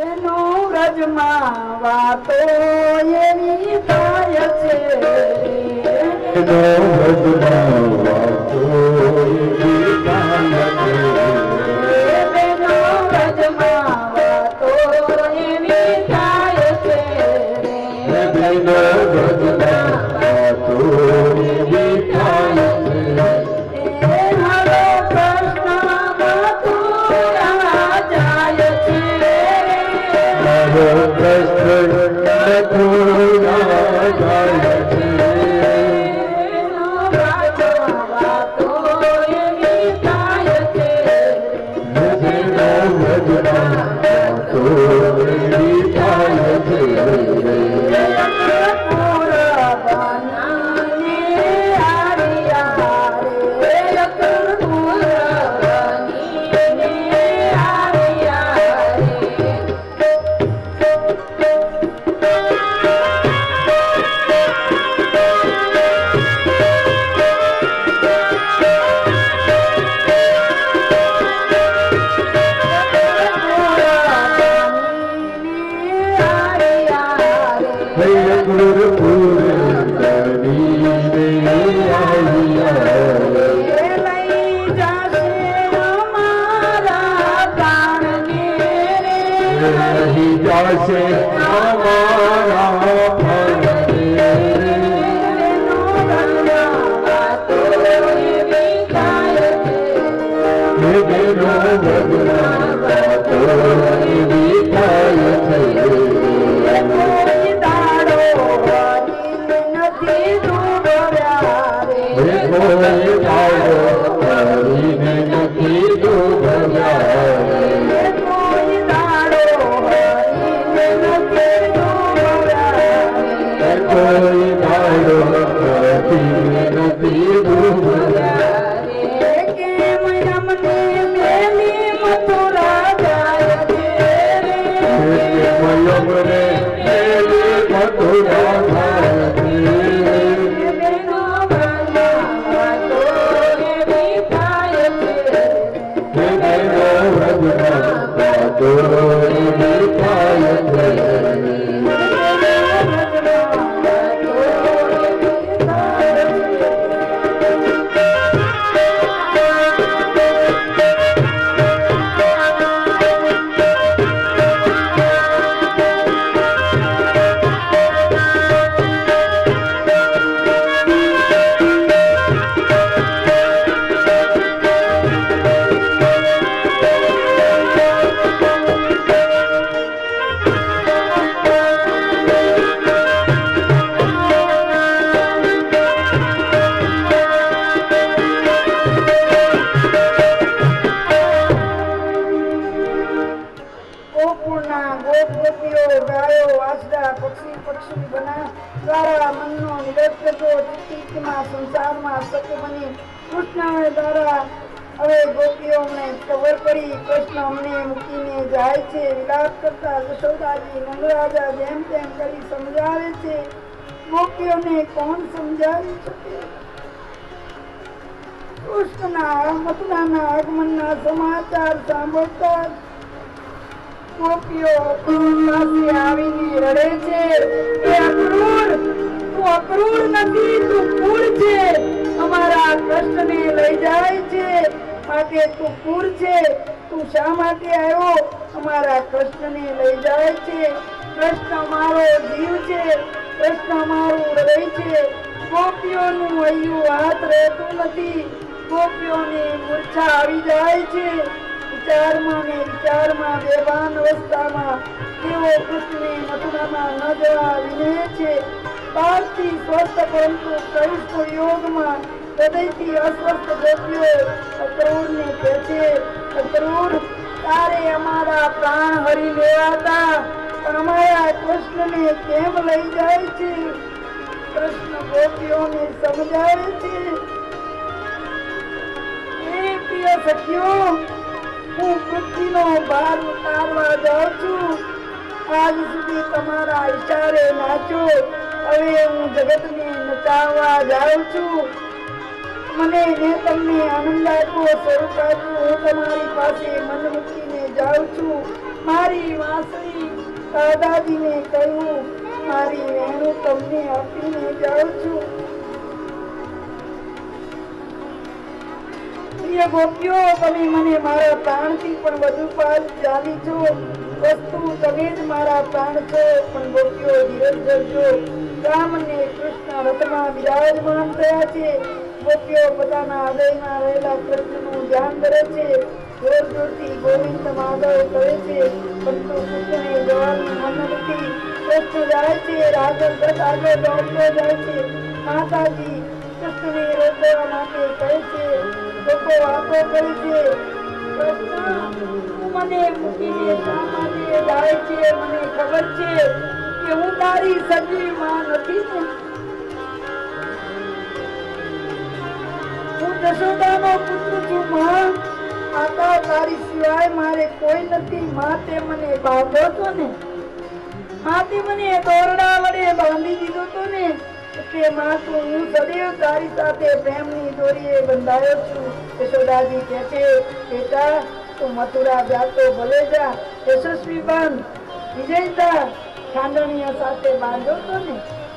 એનો વ્રજમાં વાતો એવી થાય છે, એનો વ્રજમાં વાતો એવી થાય છે, એનો વ્રજમાં વાતો એવી થાય છે, એનો વ્રજમાં વાતો એવી થાય છે. હવે કૃષ્ણ મથુરા જાય છે, મારો કૃષ્ણ મથુરા જાય છે, એનો વ્રજમાં વાતો એવી થાય છે, એનો વ્રજમાં વાતો એવી થાય છે. જાશે અમારા સંસારમાં સત્ય બની કૃષ્ણ દ્વારા હવે ગોપીઓને ખબર પડી કૃષ્ણ અમને મૂકીને જાય છે. વિલાપ કરતા યશોદાજી નંદરાજા જેમ તેમ કરી સમજાવે છે. ગોપીઓને કોણ સમજાવી શકે? કૃષ્ણના મથુરાના આગમનના સમાચાર સાંભળતા ગોપીઓ પાસે આવીને રડે છે કે અક્રૂર, તું અક્રૂર નથી, તું ક્રૂર છે. અમારા કૃષ્ણને લઈ જાય છે માટે તું ક્રૂર છે. તું શા માટે આવ્યો? અમારા કૃષ્ણને લઈ જાય છે. કૃષ્ણ અમારો જીવ છે, કૃષ્ણ અમારું હૃદય છે. ગોપીઓનું હૈયું હાથ રહેતું નથી. ગોપીઓને મૂર્છા આવી જાય છે. વિચારમાં બેભાન અવસ્થામાં તેઓ કૃષ્ણને મથુરામાં ન જવા વિનય છે. બહારથી સ્વસ્થ પરંતુ કૃષ્ણ યોગમાં હૃદયથી અસ્વસ્થ ગોપીઓ અક્રૂરને કહે છે, અક્રૂર, તારે અમારા પ્રાણ હરી લેવાતા પણ અમારા કૃષ્ણને કેમ લઈ જાય છે? કૃષ્ણ ગોપીઓને સમજાવે છે, હે પ્રિય સખીઓ, હું પૃથ્વીનો ભાર ઉતારવા જાઉં છું. આજ સુધી તમારા ઈશારે નાચો, હવે હું જગતને નચાવવા જાઉં છું. મેં તમને આનંદ આપ્યો, સ્વરૂપ આપ્યું. હું તમારી પાસે મન મૂકીને જાઉં છું. મારી વાંસળી દાદાજીને કહ્યું, મારી વેણું તમને આપીને જાઉં છું. પ્રિય ગોપીઓ, તમે મને મારા પ્રાણથી પણ વધુ પાસ જાણી છો. વસ્તુ તમે જ મારા પ્રાણ છો. પણ ગોપીઓ ધીરજ ધરજો. રામ અને કૃષ્ણ રથમાં બિરાજમાન થયા છે. ગોપીઓ પોતાના હૃદયમાં રહેલા કૃષ્ણનું ધ્યાન ધરે છે. જોર જોરથી ગોવિંદ માધવ કહે છે, પરંતુ કૃષ્ણને જવાનું મન નથી. કૃષ્ણ જાય છે, રાઘવ રથ આગળ દોડતો જાય છે. માતાજી કૃષ્ણને રોકવા માટે કહે છે. લોકો વાતો કરે છે, કૃષ્ણ તું મને મૂકીને શા માટે જાય છે? મને ખબર છે કે હું તારી સગી માં નથી ને. હું જશોદાનો પુત્ર છું માં. માતા તારી સિવાય મારે કોઈ નથી. માં તે મને બાંધો તો ને, માં તે મને દોરડા વડે બાંધી દીધો તો ને. એટલે માં તું હું સદૈવ તારી સાથે પ્રેમની દોરીએ બંધાયો છું. યશોદાજી કહે છે, બેટા તું મથુરા જાતો ભલે જા, યશસ્વી બન, વિજયતા ખાંડણીઓ સાથે બાંધો તો ને.